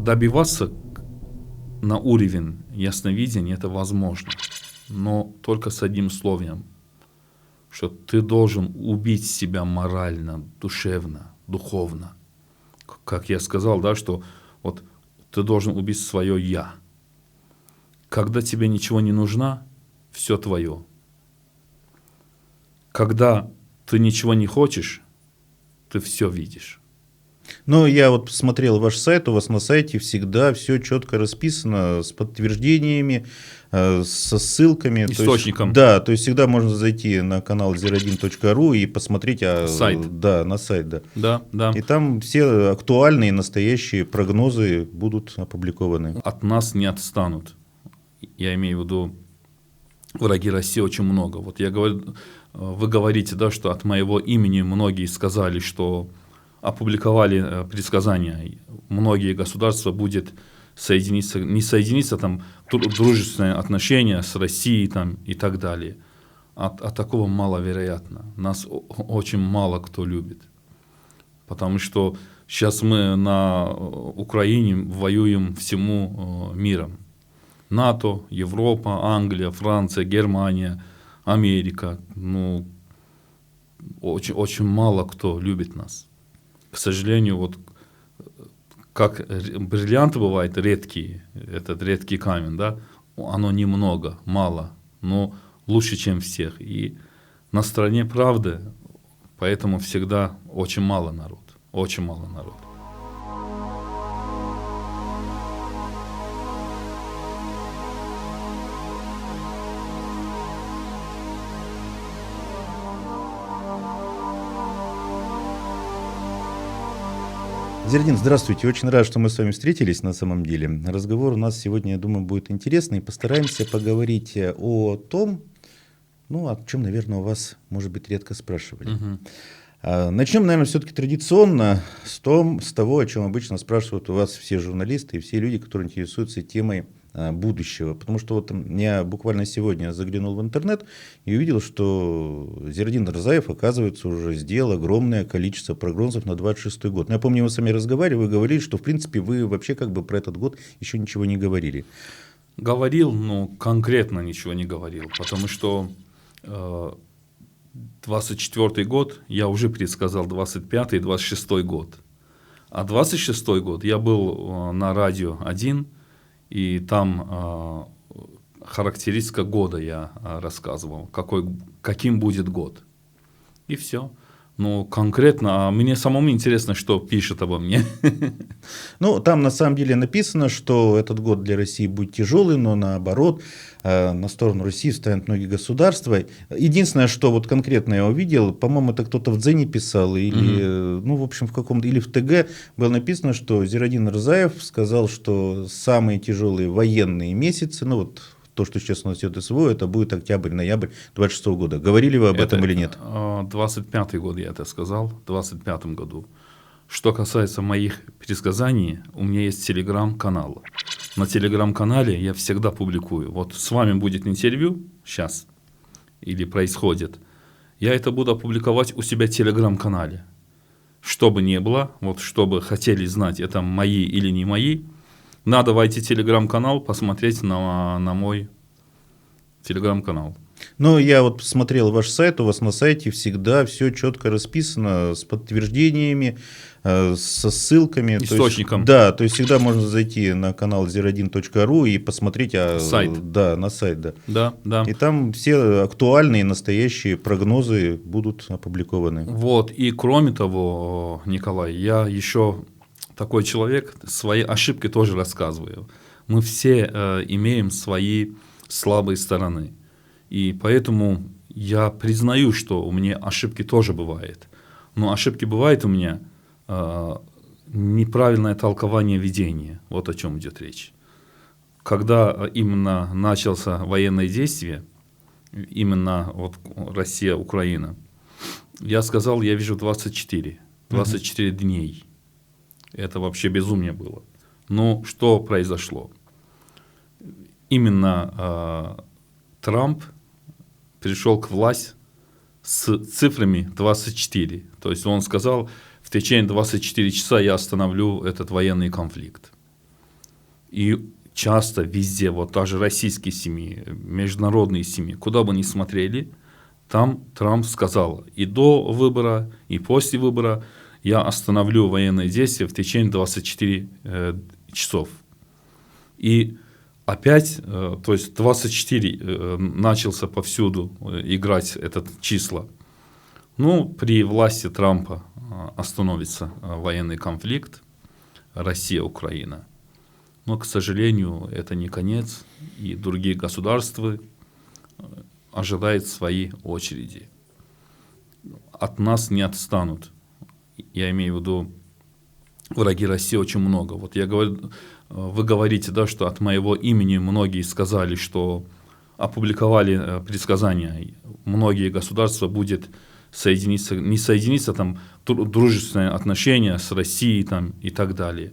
добиваться на уровень ясновидения это возможно, но только с одним условием, что ты должен убить себя морально, душевно, духовно. Как я сказал, да, что вот ты должен убить свое «я». Когда тебе ничего не нужно, все твое. Когда ты ничего не хочешь, ты все видишь. Ну, я вот посмотрел ваш сайт, у вас на сайте всегда все четко расписано, с подтверждениями, со ссылками. Источником. Да, то есть всегда можно зайти на канал zero1.ru и посмотреть Сайт. Да, на сайт, да. Да, да. И там все актуальные, настоящие прогнозы будут опубликованы. От нас не отстанут. Я имею в виду, враги России очень много. Вот я говорю, вы говорите, да, что от моего имени многие сказали, что опубликовали предсказания. Многие государства будет соединиться, не соединиться, там, дружественные отношения с Россией там, и так далее. А такого маловероятно. Нас очень мало кто любит. Потому что сейчас мы на Украине воюем всему миром. НАТО, Европа, Англия, Франция, Германия, Америка. Ну, очень, очень мало кто любит нас. К сожалению, вот как бриллианты бывают редкие, этот редкий камень, да, оно немного, мало, но лучше, чем всех. И на стороне правды, поэтому всегда очень мало народ, очень мало народ. Зердин, здравствуйте. Очень рад, что мы с вами встретились на самом деле. Разговор у нас сегодня, я думаю, будет интересный. Постараемся поговорить о том, ну, о чем, наверное, у вас, может быть, редко спрашивали. Начнем, наверное, все-таки традиционно с того, о чем обычно спрашивают у вас все журналисты и все люди, которые интересуются темой будущего. Потому что вот я буквально сегодня заглянул в интернет и увидел, что Зирадин Рзаев, оказывается, уже сделал огромное количество прогнозов на 26 год. Но я помню, мы с вами разговаривали, вы говорили, что, в принципе, вы вообще как бы про этот год еще ничего не говорили. Говорил, но конкретно ничего не говорил, потому что 24 год я уже предсказал 25 и 26 год. А 26 год я был на радио 1, и там характеристика года я рассказывал, каким будет год. И все. Ну, конкретно, мне самому интересно, что пишет обо мне. Ну, там на самом деле написано, что этот год для России будет тяжелый, но наоборот, на сторону России встанут многие государства. Единственное, что вот конкретно я увидел, по-моему, это кто-то в Дзене писал, или, ну, в общем, в каком-то, или в ТГ было написано, что Зирадин Рзаев сказал, что самые тяжелые военные месяцы, ну, вот то, что сейчас у нас идет СВО, это будет октябрь-ноябрь 26 года. Говорили вы об этом или нет? 25 год я это сказал, в 25 году. Что касается моих предсказаний, у меня есть телеграм-канал. На телеграм-канале я всегда публикую. Вот с вами будет интервью сейчас, или происходит. Я это буду опубликовать у себя в телеграм-канале. Что бы ни было, вот чтобы хотели знать, это мои или не мои, надо войти в телеграм-канал, посмотреть на мой телеграм-канал. Ну, я вот посмотрел ваш сайт, у вас на сайте всегда все четко расписано, с подтверждениями, со ссылками. Источником. То есть всегда можно зайти на канал zero1.ru и посмотреть сайт. Да, на сайт, да. Да, да. И там все актуальные, настоящие прогнозы будут опубликованы. Вот, и кроме того, Николай, я еще такой человек, свои ошибки тоже рассказываю. Мы все имеем свои слабые стороны. И поэтому я признаю, что у меня ошибки тоже бывают. Но ошибки бывают у меня неправильное толкование видения. Вот о чем идет речь. Когда именно начался военное действие, именно вот Россия, Украина, я сказал, я вижу 24 дней. Это вообще безумие было. Но что произошло? Именно Трамп пришел к власти с цифрами 24. То есть он сказал, в течение 24 часа я остановлю этот военный конфликт. И часто везде, вот даже российские семьи, международные семьи, куда бы ни смотрели, там Трамп сказал и до выбора, и после выбора: я остановлю военные действия в течение 24 часов. И опять, то есть 24 начался повсюду играть этот числа. Ну, при власти Трампа остановится военный конфликт Россия-Украина. Но, к сожалению, это не конец, и другие государства ожидают своей очереди. От нас не отстанут. Я имею в виду, враги России очень много. Вот я говорю, вы говорите, да, что от моего имени многие сказали, что опубликовали предсказания. Многие государства будет соединиться, не соединиться, там, дружественные отношения с Россией там, и так далее.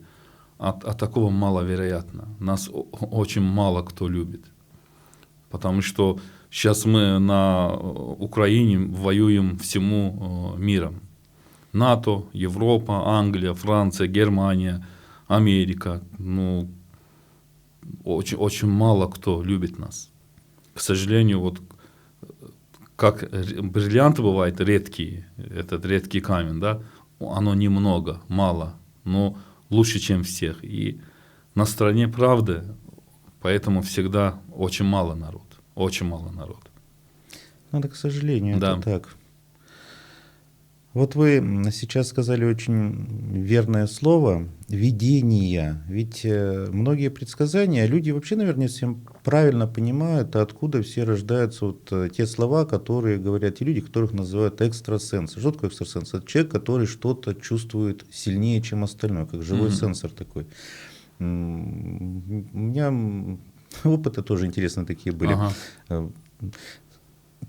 А такого маловероятно. Нас очень мало кто любит. Потому что сейчас мы на Украине воюем всему миром. НАТО, Европа, Англия, Франция, Германия, Америка. Ну, очень, очень мало кто любит нас. К сожалению, вот как бриллианты бывают редкие, этот редкий камень, да, оно немного, мало, но лучше, чем всех. И на стороне правды, поэтому всегда очень мало народ. Очень мало народ. Надо, к сожалению, Да. это так. Вот вы сейчас сказали очень верное слово «видение». Ведь многие предсказания, люди вообще, наверное, всем правильно понимают, откуда все рождаются вот те слова, которые говорят те люди, которых называют экстрасенсы. Что такое экстрасенс? Это человек, который что-то чувствует сильнее, чем остальное, как живой сенсор такой. У меня опыты тоже интересные такие были. Ага.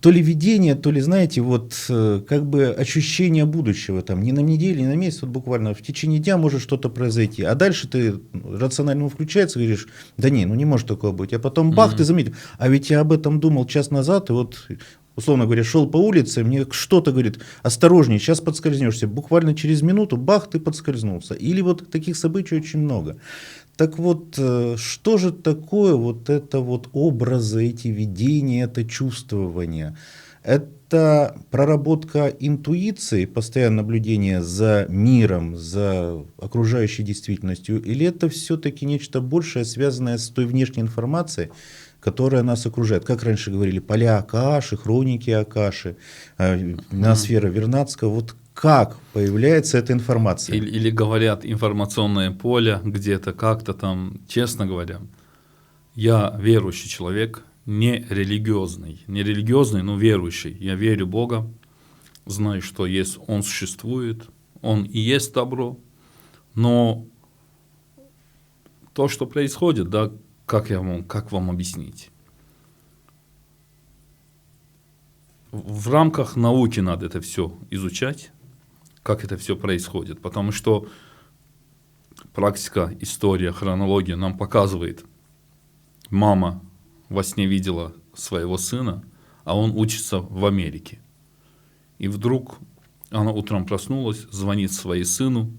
То ли видение, то ли, знаете, вот как бы ощущение будущего, там, не на неделю, не на месяц, вот буквально в течение дня может что-то произойти, а дальше ты рационально включается и говоришь: да не, ну не может такого быть, а потом бах, ты заметил, а ведь я об этом думал час назад, и вот, условно говоря, шел по улице, мне что-то говорит: осторожней, сейчас подскользнешься, буквально через минуту, бах, ты подскользнулся. Или вот таких событий очень много. Так вот, что же такое вот это вот образы, эти видения, это чувствование? Это проработка интуиции, постоянное наблюдение за миром, за окружающей действительностью, или это все-таки нечто большее, связанное с той внешней информацией, которая нас окружает? Как раньше говорили, поля Акаши, хроники Акаши, ноосфера Вернадского. Вот как появляется эта информация? Или говорят информационное поле где-то, как-то там. Честно говоря, я верующий человек, не религиозный. Не религиозный, но верующий. Я верю в Бога, знаю, что есть Он существует, Он и есть добро. Но то, что происходит, да, как вам объяснить? В рамках науки надо это все изучать, как это все происходит, потому что практика, история, хронология нам показывает: мама во сне видела своего сына, а он учится в Америке. И вдруг она утром проснулась, звонит своему сыну: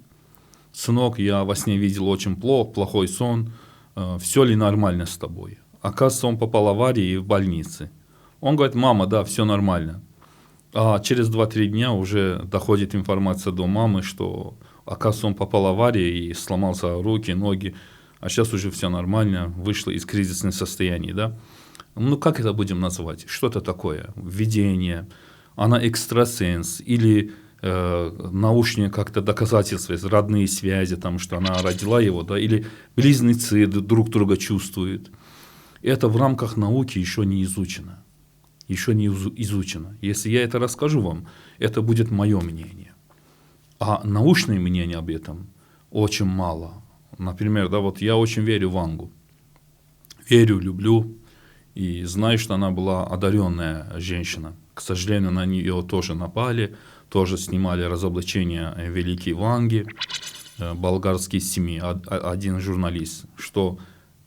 сынок, я во сне видел очень плохой сон, все ли нормально с тобой? Оказывается, он попал в аварию и в больнице. Он говорит: мама, да, все нормально. А через 2-3 дня уже доходит информация до мамы, что, оказывается, он попал в аварию и сломался руки, ноги, а сейчас уже все нормально, вышло из кризисного состояния, да? Ну, как это будем называть? Что это такое? Видение, она экстрасенс или научные как-то доказательства, родные связи, там, что она родила его, да, или близнецы друг друга чувствуют. Это в рамках науки еще не изучено. Еще не изучено. Если я это расскажу вам, это будет мое мнение. А научное мнение об этом очень мало. Например, да, вот я очень верю в Вангу. Верю, люблю и знаю, что она была одаренная женщина. К сожалению, на нее тоже напали, тоже снимали разоблачение великой Ванги, болгарские СМИ, один журналист, что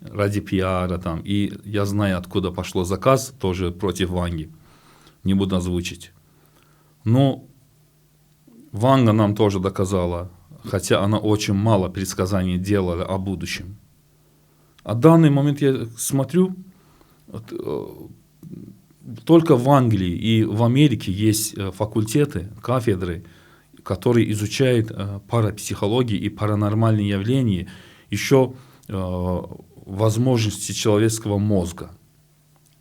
ради пиара там. И я знаю, откуда пошло заказ тоже против Ванги. Не буду озвучить. Но Ванга нам тоже доказала, хотя она очень мало предсказаний делала о будущем. А в данный момент я смотрю, только в Англии и в Америке есть факультеты, кафедры, которые изучают парапсихологию и паранормальные явления, еще возможности человеческого мозга,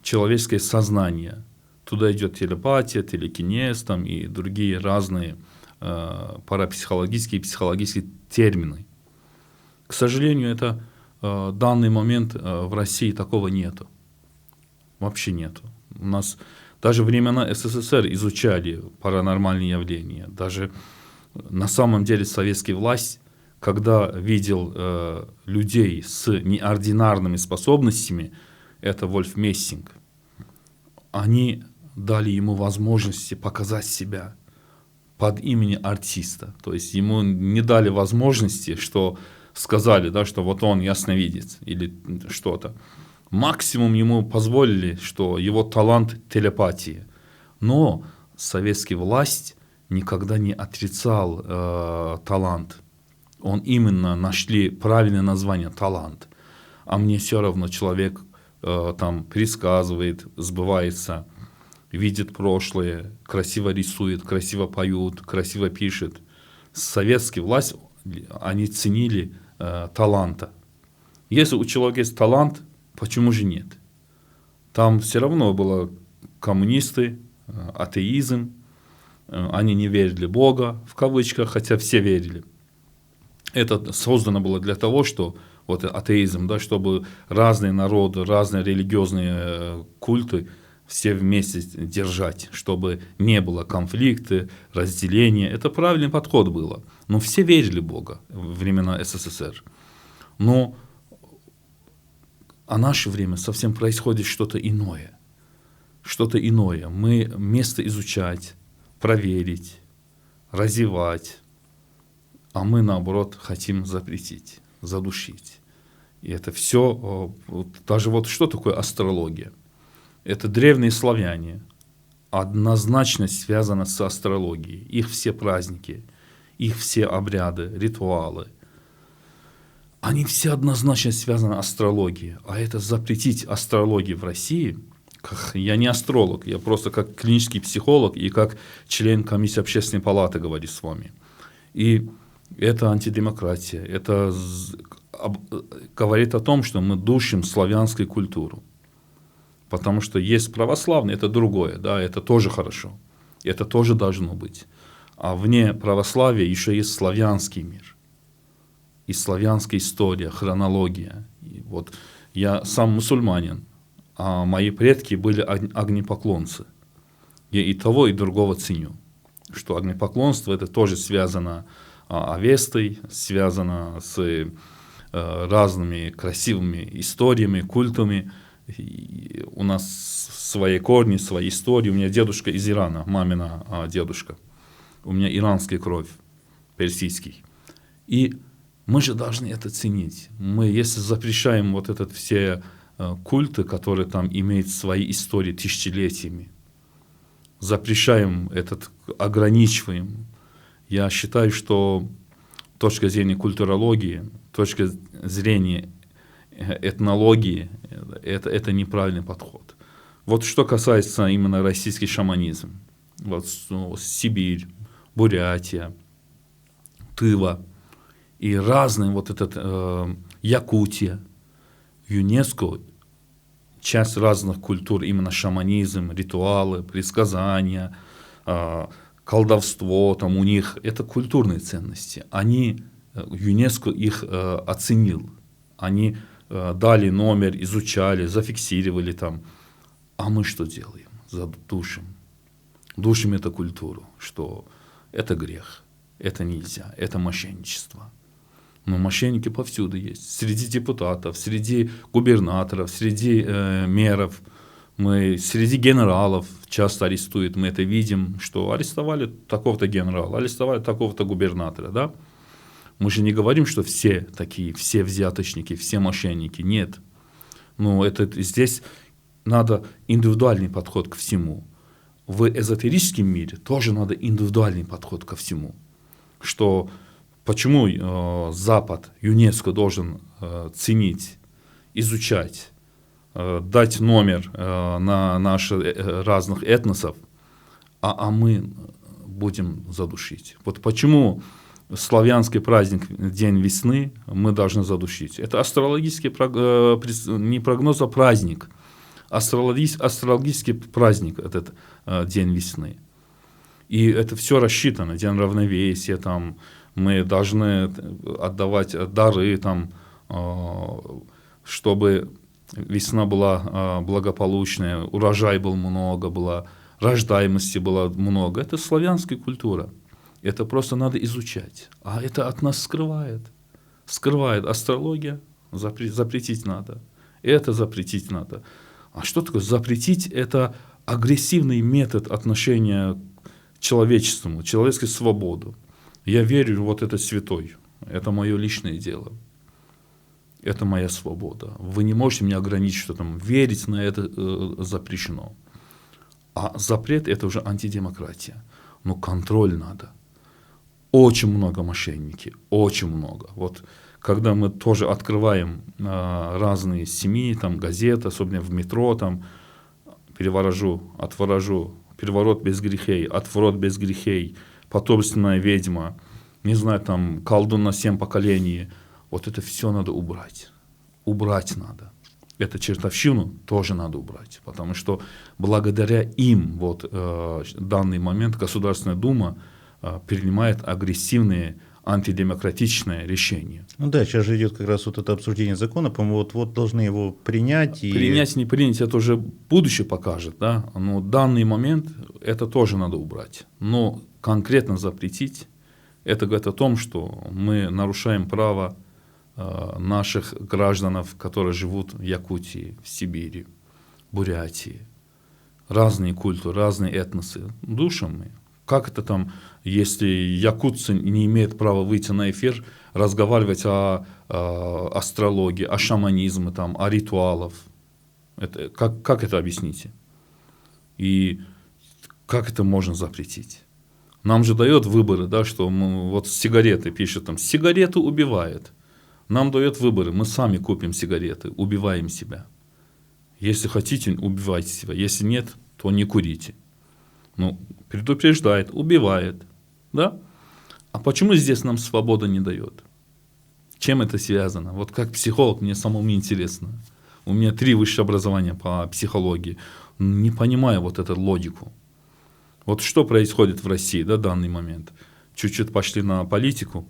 человеческое сознание. Туда идет телепатия, телекинез там, и другие разные парапсихологические и психологические термины. К сожалению, это в данный момент в России такого нету. Вообще нету. У нас даже времена СССР изучали паранормальные явления. Даже на самом деле советская власть, когда видел людей с неординарными способностями, это Вольф Мессинг, они дали ему возможности показать себя под именем артиста. То есть ему не дали возможности, что сказали, да, что вот он ясновидец или что-то. Максимум ему позволили, что его талант телепатии. Но советская власть никогда не отрицал талант. Он именно нашли правильное название талант. А мне все равно человек там предсказывает, сбывается, видит прошлое, красиво рисует, красиво поют, красиво пишет. Советская власть, они ценили таланта. Если у человека есть талант, почему же нет? Там все равно было коммунисты, атеизм, они не верили в Бога, в кавычках, хотя все верили. Это создано было для того, что вот атеизм, да, чтобы разные народы, разные религиозные культы все вместе держать, чтобы не было конфликта, разделения. Это правильный подход было. Но все верили в Бога в времена СССР. Но в наше время совсем происходит что-то иное. Что-то иное. Мы вместо изучать, проверить, развивать, а мы, наоборот, хотим запретить, задушить. И это все, даже вот что такое астрология? Это древние славяне, однозначно связано с астрологией. Их все праздники, их все обряды, ритуалы, они все однозначно связаны с астрологией. А это запретить астрологию в России, я не астролог, я просто как клинический психолог и как член комиссии общественной палаты говорю с вами. И это антидемократия, это говорит о том, что мы душим славянскую культуру. Потому что есть православные, это другое, да, это тоже хорошо, это тоже должно быть. А вне православия еще есть славянский мир, и славянская история, хронология. И вот я сам мусульманин, а мои предки были огнепоклонцы. Я и того, и другого ценю, что огнепоклонство это тоже связано с Авестой, связано с разными красивыми историями, культами. И у нас свои корни, свои истории. У меня дедушка из Ирана, мамина дедушка. У меня иранская кровь, персидский. И мы же должны это ценить. Мы, если запрещаем вот этот все культы, которые там имеют свои истории тысячелетиями, запрещаем этот, ограничиваем, я считаю, что точка зрения культурологии, точка зрения этнологии, это неправильный подход. Вот что касается именно российский шаманизм, вот Сибирь, Бурятия, Тыва и разные, вот этот Якутия, ЮНЕСКО, часть разных культур, именно шаманизм, ритуалы, предсказания, колдовство, там у них, это культурные ценности. Они, ЮНЕСКО их оценил, они дали номер, изучали, зафиксировали там. А мы что делаем? Задушим. Душим эту культуру, что это грех, это нельзя, это мошенничество. Но мошенники повсюду есть. Среди депутатов, среди губернаторов, среди мэров, среди генералов часто арестуют. Мы это видим, что арестовали такого-то генерала, арестовали такого-то губернатора. Да? Мы же не говорим, что все такие, все взяточники, все мошенники. Нет. Но здесь надо индивидуальный подход ко всему. В эзотерическом мире тоже надо индивидуальный подход ко всему. Что почему Запад, ЮНЕСКО должен ценить изучать, дать номер на наши разных этносов, а мы будем задушить. Вот почему славянский праздник День весны мы должны задушить. Это астрологический, не прогноз, а праздник. Астрологический праздник этот День весны. И это все рассчитано, День равновесия, там, мы должны отдавать дары, там, чтобы весна была благополучная, урожай был много, было, рождаемости было много. Это славянская культура. Это просто надо изучать. А это от нас скрывает. Скрывает астрология, запретить надо. Это запретить надо. А что такое запретить? Это агрессивный метод отношения к человечеству, человеческой свободе. Я верю, вот это святой. Это мое личное дело. Это моя свобода. Вы не можете меня ограничить, что там верить на это запрещено. А запрет — это уже антидемократия. Но контроль надо. Очень много мошенники, очень много. Вот когда мы тоже открываем разные СМИ, там, газеты, особенно в метро, там, переворот без грехей, отворот без грехей, потомственная ведьма, не знаю, там, колдун на 7 поколений. Вот это все надо убрать. Убрать надо. Эту чертовщину тоже надо убрать. Потому что благодаря им вот данный момент Государственная Дума принимает агрессивные антидемократичные решения. Ну да, сейчас же идет как раз вот это обсуждение закона, по-моему, вот должны его принять. Принять, не принять, это уже будущее покажет, да. Но данный момент это тоже надо убрать. Но конкретно запретить, это говорит о том, что мы нарушаем право наших граждан, которые живут в Якутии, в Сибири, Бурятии. Разные культуры, разные этносы. Душим мы. Как это там, если якутцы не имеют права выйти на эфир, разговаривать о астрологии, о шаманизме, там, о ритуалах? Это, как это объясните? И как это можно запретить? Нам же дает выборы, да, что мы, вот сигареты пишут, там, сигареты убивают. Нам дает выборы, мы сами купим сигареты, убиваем себя. Если хотите, убивайте себя. Если нет, то не курите. Ну, предупреждает, убивает. Да? А почему здесь нам свобода не дает? Чем это связано? Вот как психолог мне самому интересно. У меня 3 высших образования по психологии. Не понимаю вот эту логику. Вот что происходит в России, да, в данный момент. Чуть-чуть пошли на политику.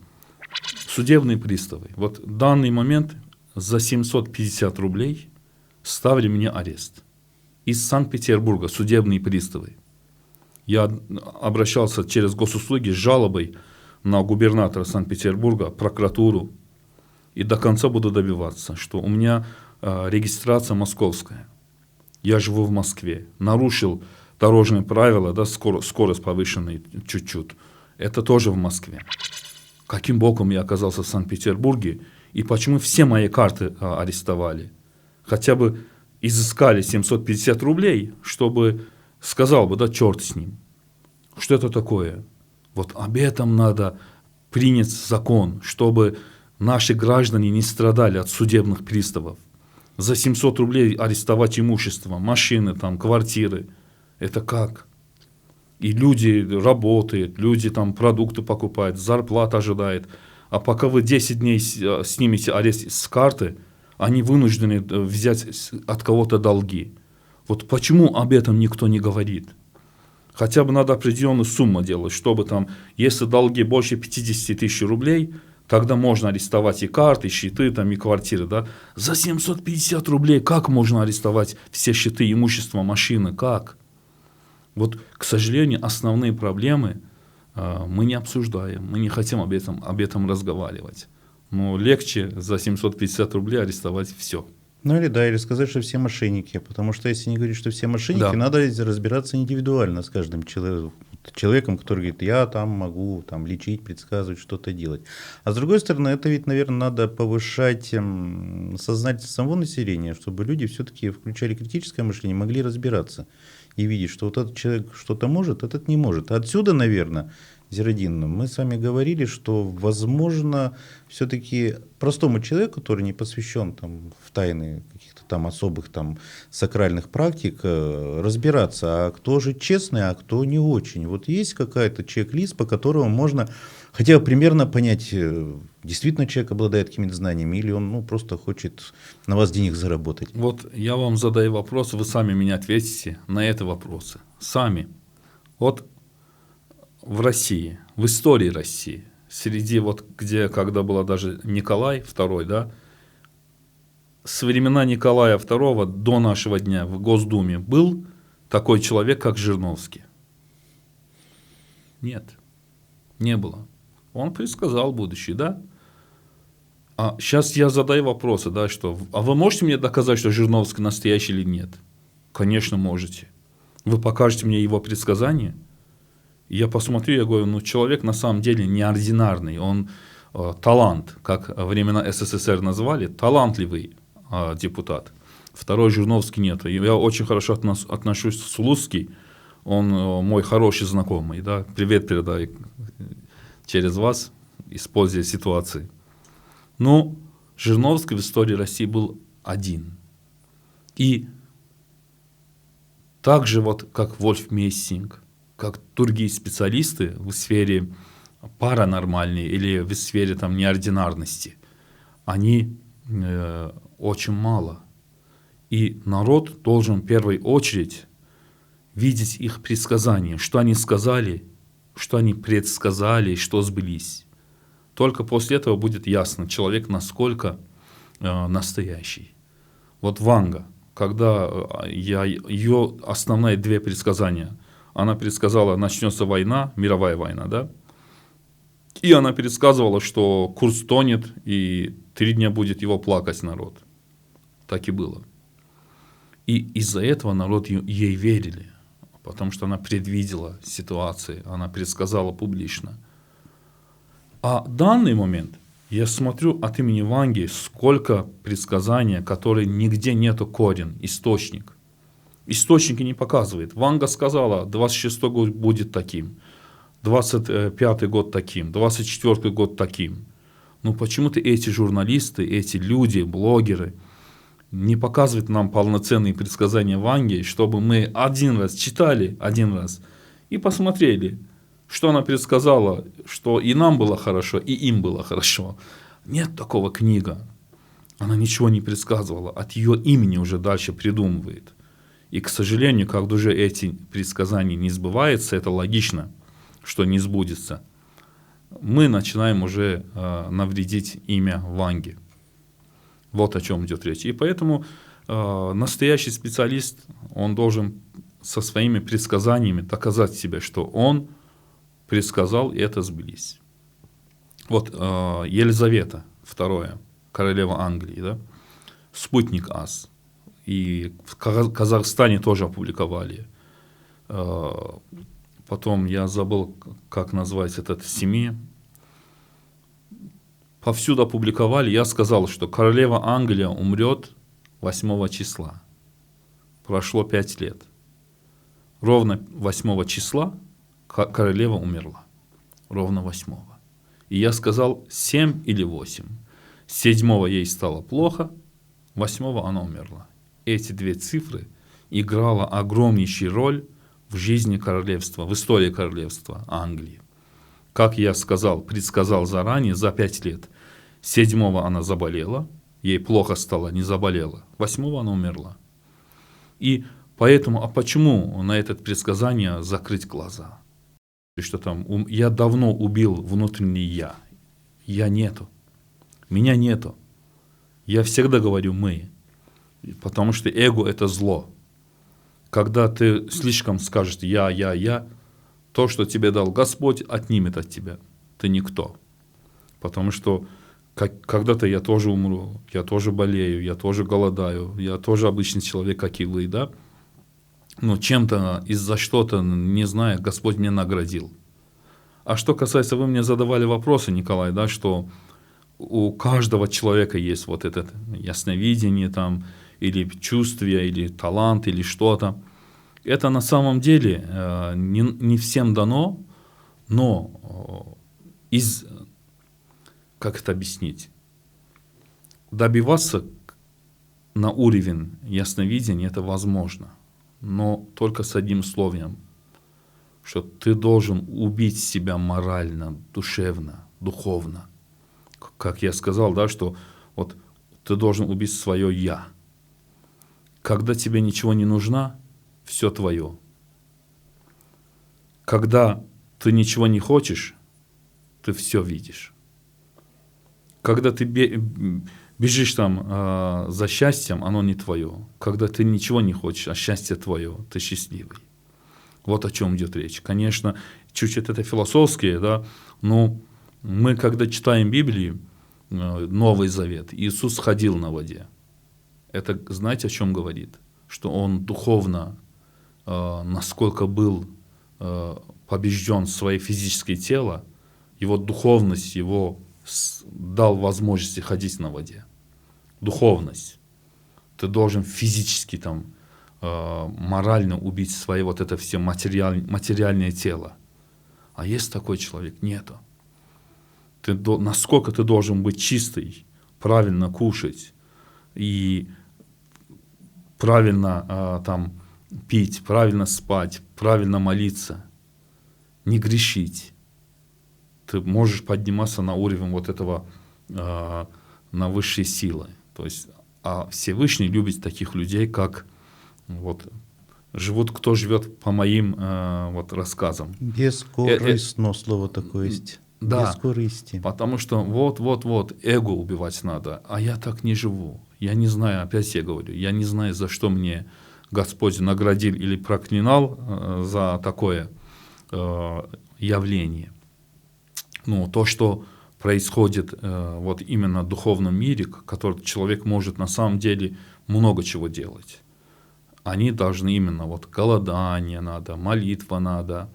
Судебные приставы. Вот в данный момент за 750 рублей ставили мне арест. Из Санкт-Петербурга судебные приставы. Я обращался через госуслуги с жалобой на губернатора Санкт-Петербурга, прокуратуру. И до конца буду добиваться, что у меня регистрация московская. Я живу в Москве. Нарушил дорожные правила, да, скорость повышенная чуть-чуть. Это тоже в Москве. Каким боком я оказался в Санкт-Петербурге? И почему все мои карты арестовали? Хотя бы изыскали 750 рублей, чтобы... Сказал бы, да, черт с ним. Что это такое? Вот об этом надо принять закон, чтобы наши граждане не страдали от судебных приставов. За 700 рублей арестовать имущество, машины, там, квартиры. Это как? И люди работают, люди там продукты покупают, зарплата ожидает. А пока вы 10 дней снимете арест с карты, они вынуждены взять от кого-то долги. Вот почему об этом никто не говорит? Хотя бы надо определенную сумму делать, чтобы там, если долги больше 50 тысяч рублей, тогда можно арестовать и карты, и счеты, там, и квартиры. Да? За 750 рублей как можно арестовать все счеты, имущество, машины? Как? Вот, к сожалению, основные проблемы мы не обсуждаем, мы не хотим об этом разговаривать. Но легче за 750 рублей арестовать все. Ну или да, или сказать, что все мошенники. Потому что если не говорить, что все мошенники, да, надо разбираться индивидуально с каждым человеком, который говорит, я там могу там, лечить, предсказывать, что-то делать. А с другой стороны, это ведь, наверное, надо повышать сознательность самого населения, чтобы люди все-таки включали критическое мышление, могли разбираться и видеть, что вот этот человек что-то может, этот не может. Отсюда, наверное, Зирадин, мы с вами говорили, что, возможно, все-таки простому человеку, который не посвящен там, в тайны каких-то там особых там, сакральных практик, разбираться, а кто же честный, а кто не очень. Вот есть какая-то чек-лист, по которому можно хотя бы примерно понять, действительно человек обладает какими-то знаниями, или он просто хочет на вас денег заработать. Вот я вам задаю вопрос, вы сами меня ответите на эти вопросы. Сами. Вот в России, в истории России, среди где, когда был даже Николай II, да, с времена Николая II до нашего дня в Госдуме был такой человек, как Жириновский? Нет, не было. Он предсказал будущее, да? А сейчас я задаю вопросы, да, что, а вы можете мне доказать, что Жириновский настоящий или нет? Конечно, можете. Вы покажете мне его предсказания? Я посмотрю, я говорю, человек на самом деле неординарный, он талант, как времена СССР назвали, талантливый депутат. Второй Жириновский нет. Я очень хорошо отношусь с Слуцкий, он мой хороший знакомый, да, привет передай через вас, используя ситуации. Но Жириновский в истории России был один. И так же как Вольф Мессинг, как другие специалисты в сфере паранормальной или в сфере там, неординарности, они очень мало. И народ должен в первую очередь видеть их предсказания, что они сказали, что они предсказали, что сбылись. Только после этого будет ясно, человек насколько настоящий. Вот Ванга, когда ее основные две предсказания, она предсказала, начнется война, мировая война, да? И она предсказывала, что курс тонет, и 3 дня будет его плакать народ. Так и было. И из-за этого народ ей верили, потому что она предвидела ситуации, она предсказала публично. А в данный момент я смотрю от имени Ванги, сколько предсказаний, которые нигде нету корень, источник. Источники не показывает. Ванга сказала, 26-й год будет таким, 25-й год таким, 24-й год таким. Но почему-то эти журналисты, эти люди, блогеры не показывают нам полноценные предсказания Ванги, чтобы мы один раз читали, один раз и посмотрели, что она предсказала, что и нам было хорошо, и им было хорошо. Нет такого книга. Она ничего не предсказывала, от ее имени уже дальше придумывает. И, к сожалению, когда уже эти предсказания не сбываются, это логично, что не сбудется, мы начинаем уже навредить имя Ванги. Вот о чем идет речь. И поэтому настоящий специалист, он должен со своими предсказаниями доказать себе, что он предсказал, и это сбылись. Вот Елизавета II, королева Англии, да? Спутник АС. И в Казахстане тоже опубликовали. Потом я забыл, как назвать этот семьи. Повсюду опубликовали. Я сказал, что королева Англия умрет 8 числа. Прошло 5 лет. Ровно 8 числа королева умерла. Ровно 8. И я сказал 7 или 8. 7 ей стало плохо, 8 она умерла. Эти две цифры играли огромнейшую роль в жизни королевства, в истории королевства Англии. Как я сказал, предсказал заранее, за 5 лет. 7 она заболела, ей плохо стало, не заболела. 8 она умерла. И поэтому, а почему на это предсказание закрыть глаза? Что там, я давно убил внутренний я. Я нету. Меня нету. Я всегда говорю «мы». Потому что эго – это зло. Когда ты слишком скажешь я, то, что тебе дал Господь, отнимет от тебя. Ты никто. Потому что когда-то я тоже умру, я тоже болею, я тоже голодаю, я тоже обычный человек, как и вы, да? Но чем-то, из-за что-то, не знаю, Господь меня наградил. А что касается, вы мне задавали вопросы, Николай, да, что у каждого человека есть вот это ясновидение там, или чувствие, или талант, или что-то. Это на самом деле не всем дано, Но как это объяснить? Добиваться на уровень ясновидения это возможно, но только с одним условием, что ты должен убить себя морально, душевно, духовно. Как я сказал, да, что вот ты должен убить свое «я». Когда тебе ничего не нужно, все твое. Когда ты ничего не хочешь, ты все видишь. Когда ты бежишь там за счастьем, оно не твое. Когда ты ничего не хочешь, а счастье твое, ты счастливый. Вот о чем идет речь. Конечно, чуть-чуть это философские, да, но мы, когда читаем Библию, Новый Завет, Иисус ходил на воде. Это, знаете, о чем говорит? Что Он духовно, насколько был побежден своей физическое тело, его духовность, его дал возможность ходить на воде. Духовность. Ты должен физически там, морально убить свое вот это все материальное тело. А есть такой человек? Нету. Насколько ты должен быть чистый, правильно кушать и правильно там пить, правильно спать, правильно молиться, не грешить. Ты можешь подниматься на уровень вот этого, на высшие силы. То есть, а Всевышний любит таких людей, как вот живут, кто живет по моим вот рассказам. Бескорыстно слово такое есть. Да, без корысти. Потому что вот эго убивать надо, а я так не живу. Я не знаю, опять я говорю, я не знаю, за что мне Господь наградил или проклинал за такое явление. Ну, то, что происходит вот именно в духовном мире, который человек может на самом деле много чего делать. Они должны именно вот голодание надо, молитва надо,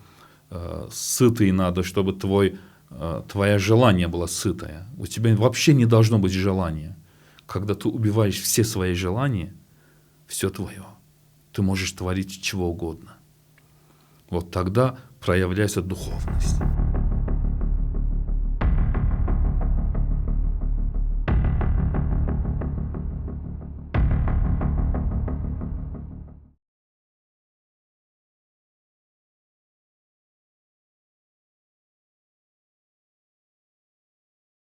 сытый надо, чтобы твое желание было сытое. У тебя вообще не должно быть желания. Когда ты убиваешь все свои желания, все твое. Ты можешь творить чего угодно. Вот тогда проявляется духовность.